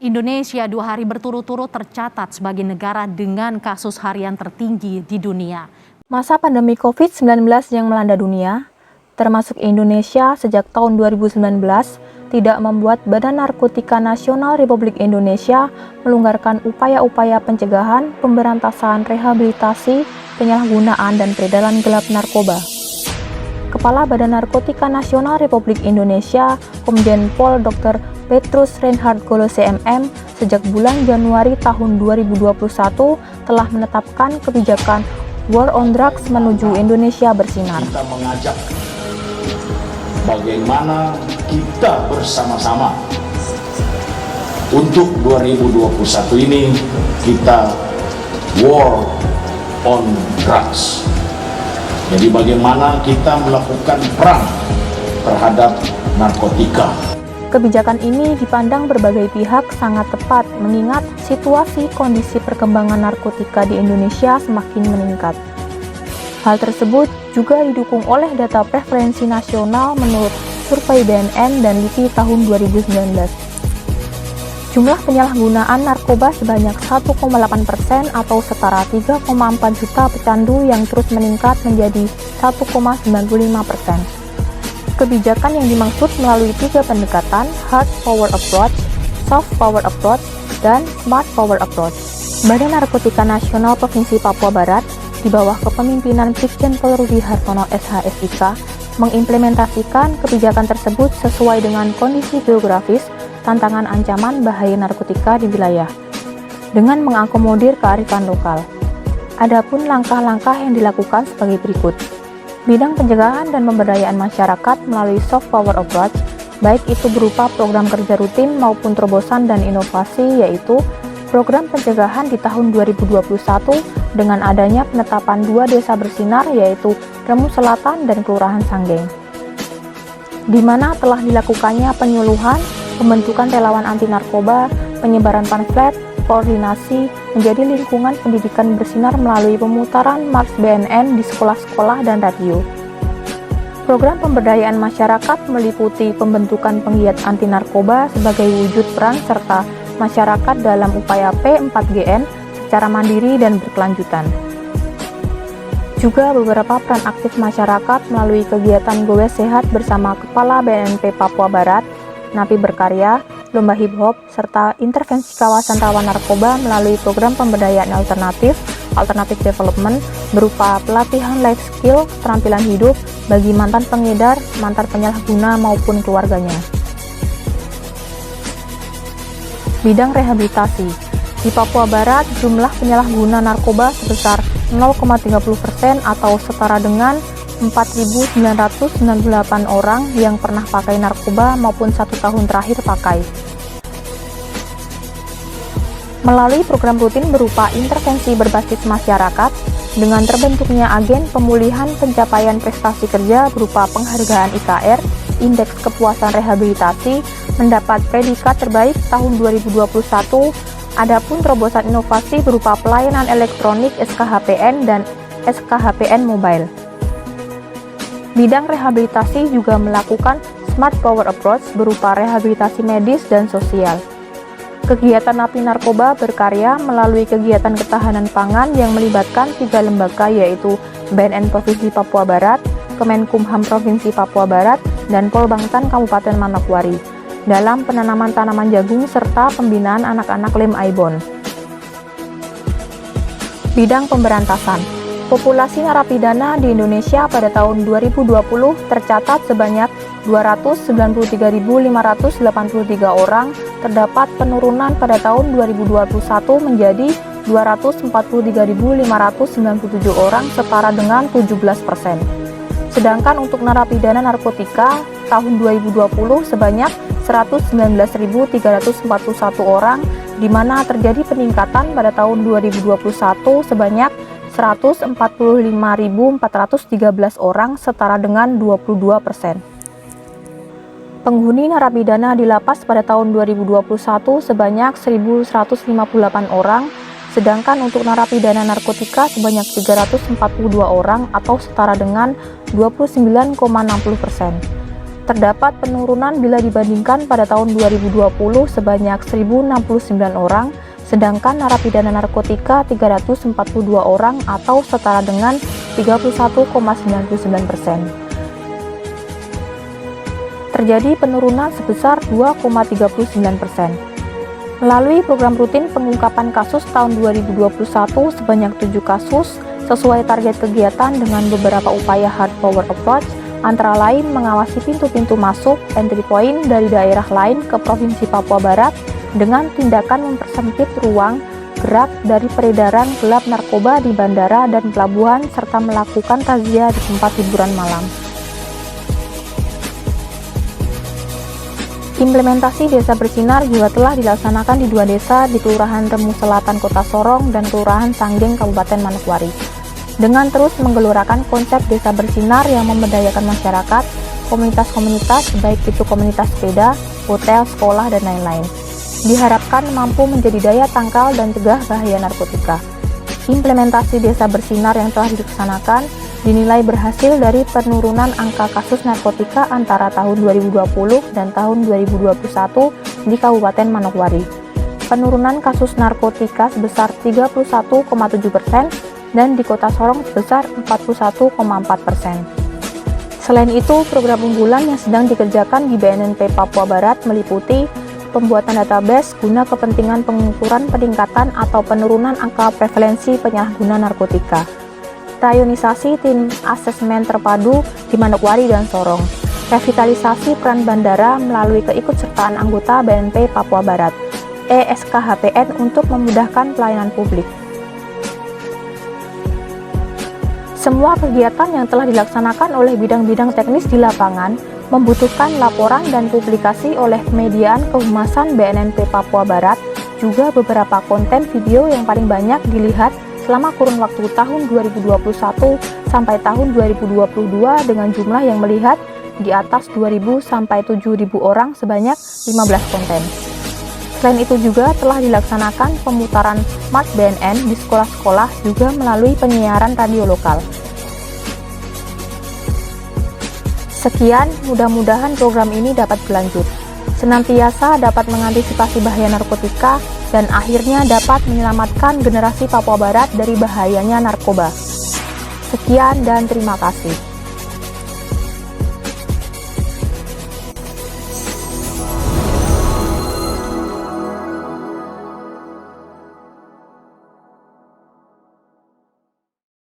Indonesia 2 hari berturut-turut tercatat sebagai negara dengan kasus harian tertinggi di dunia. Masa pandemi COVID-19 yang melanda dunia, termasuk Indonesia sejak tahun 2019, tidak membuat Badan Narkotika Nasional Republik Indonesia melonggarkan upaya-upaya pencegahan, pemberantasan, rehabilitasi, penyalahgunaan, dan peredaran gelap narkoba. Kepala Badan Narkotika Nasional Republik Indonesia, Komjen Pol Dr. Petrus Reinhard Golose MM, sejak bulan Januari tahun 2021 telah menetapkan kebijakan War on Drugs menuju Indonesia bersinar. Kita mengajak bagaimana kita bersama-sama untuk 2021 ini kita War on Drugs. Jadi bagaimana kita melakukan perang terhadap narkotika. Kebijakan ini dipandang berbagai pihak sangat tepat mengingat situasi kondisi perkembangan narkotika di Indonesia semakin meningkat. Hal tersebut juga didukung oleh data preferensi nasional menurut survei BNN dan LIPI tahun 2019. Jumlah penyalahgunaan narkoba sebanyak 1,8% atau setara 3,4 juta pecandu yang terus meningkat menjadi 1,95%. Kebijakan yang dimaksud melalui 3 pendekatan, hard power approach, soft power approach, dan smart power approach. Badan Narkotika Nasional Provinsi Papua Barat di bawah kepemimpinan Brigjen Pol Rudi Hartono SH.SIK mengimplementasikan kebijakan tersebut sesuai dengan kondisi geografis, tantangan ancaman bahaya narkotika di wilayah, dengan mengakomodir kearifan lokal. Adapun langkah-langkah yang dilakukan sebagai berikut. Bidang pencegahan dan pemberdayaan masyarakat melalui soft power approach, baik itu berupa program kerja rutin maupun terobosan dan inovasi, yaitu program pencegahan di tahun 2021 dengan adanya penetapan 2 desa bersinar, yaitu Remu Selatan dan Kelurahan Sanggeng, di mana telah dilakukannya penyuluhan, pembentukan relawan anti narkoba, penyebaran pamflet, koordinasi menjadi lingkungan pendidikan bersinar melalui pemutaran Mars BNN di sekolah-sekolah dan radio. Program pemberdayaan masyarakat meliputi pembentukan penggiat anti narkoba sebagai wujud peran serta masyarakat dalam upaya P4GN secara mandiri dan berkelanjutan. Juga beberapa peran aktif masyarakat melalui kegiatan Gowes Sehat bersama Kepala BNP Papua Barat, Napi Berkarya, Lomba Hip Hop, serta intervensi kawasan rawan narkoba melalui program pemberdayaan alternatif development berupa pelatihan life skill, keterampilan hidup bagi mantan pengedar, mantan penyalahguna maupun keluarganya. Bidang rehabilitasi. Di Papua Barat, jumlah penyalahguna narkoba sebesar 0,30% atau setara dengan 4.998 orang yang pernah pakai narkoba maupun 1 tahun terakhir pakai. Melalui program rutin berupa intervensi berbasis masyarakat, dengan terbentuknya agen pemulihan pencapaian prestasi kerja berupa penghargaan IKR, Indeks Kepuasan Rehabilitasi, mendapat predikat terbaik tahun 2021, adapun terobosan inovasi berupa pelayanan elektronik SKHPN dan SKHPN Mobile. Bidang rehabilitasi juga melakukan smart power approach berupa rehabilitasi medis dan sosial. Kegiatan napi narkoba berkarya melalui kegiatan ketahanan pangan yang melibatkan 3 lembaga, yaitu BNN Provinsi Papua Barat, Kemenkumham Provinsi Papua Barat, dan Polbangtan Kabupaten Manokwari dalam penanaman tanaman jagung serta pembinaan anak-anak lem Aibon. Bidang pemberantasan. Populasi narapidana di Indonesia pada tahun 2020 tercatat sebanyak 293.583 orang, terdapat penurunan pada tahun 2021 menjadi 243.597 orang setara dengan 17%. Sedangkan untuk narapidana narkotika tahun 2020 sebanyak 119.341 orang, di mana terjadi peningkatan pada tahun 2021 sebanyak 145.413 orang setara dengan 22%. Penghuni narapidana di lapas pada tahun 2021 sebanyak 1.158 orang, sedangkan untuk narapidana narkotika sebanyak 342 orang atau setara dengan 29,60%. Terdapat penurunan bila dibandingkan pada tahun 2020 sebanyak 1.069 orang, sedangkan narapidana narkotika 342 orang atau setara dengan 31,99%. Terjadi penurunan sebesar 2,39%. Melalui program rutin pengungkapan kasus tahun 2021 sebanyak 7 kasus, sesuai target kegiatan dengan beberapa upaya hard power approach, antara lain mengawasi pintu-pintu masuk entry point dari daerah lain ke Provinsi Papua Barat dengan tindakan mempersempit ruang gerak dari peredaran gelap narkoba di bandara dan pelabuhan serta melakukan razia di tempat hiburan malam. Implementasi Desa Bersinar juga telah dilaksanakan di 2 desa di Kelurahan Remu Selatan Kota Sorong dan Kelurahan Sanggeng Kabupaten Manokwari. Dengan terus menggelorakan konsep Desa Bersinar yang memberdayakan masyarakat, komunitas-komunitas baik itu komunitas sepeda, hotel, sekolah, dan lain-lain, diharapkan mampu menjadi daya tangkal dan cegah bahaya narkotika. Implementasi Desa Bersinar yang telah dilaksanakan dinilai berhasil dari penurunan angka kasus narkotika antara tahun 2020 dan tahun 2021 di Kabupaten Manokwari. Penurunan kasus narkotika sebesar 31,7% dan di Kota Sorong sebesar 41,4%. Selain itu, program unggulan yang sedang dikerjakan di BNNP Papua Barat meliputi pembuatan database guna kepentingan pengukuran peningkatan atau penurunan angka prevalensi penyalahguna narkotika, rayonisasi tim asesmen terpadu di Manokwari dan Sorong, revitalisasi peran bandara melalui keikutsertaan anggota BNP Papua Barat, ESKHPN untuk memudahkan pelayanan publik. Semua kegiatan yang telah dilaksanakan oleh bidang-bidang teknis di lapangan membutuhkan laporan dan publikasi oleh Kemediaan Kehumasan BNNP Papua Barat, juga beberapa konten video yang paling banyak dilihat selama kurun waktu tahun 2021 sampai tahun 2022 dengan jumlah yang melihat di atas 2.000 sampai 7.000 orang sebanyak 15 konten. Selain itu juga telah dilaksanakan pemutaran Smart BNN di sekolah-sekolah juga melalui penyiaran radio lokal. Sekian, mudah-mudahan program ini dapat berlanjut, senantiasa dapat mengantisipasi bahaya narkotika, dan akhirnya dapat menyelamatkan generasi Papua Barat dari bahayanya narkoba. Sekian dan terima kasih.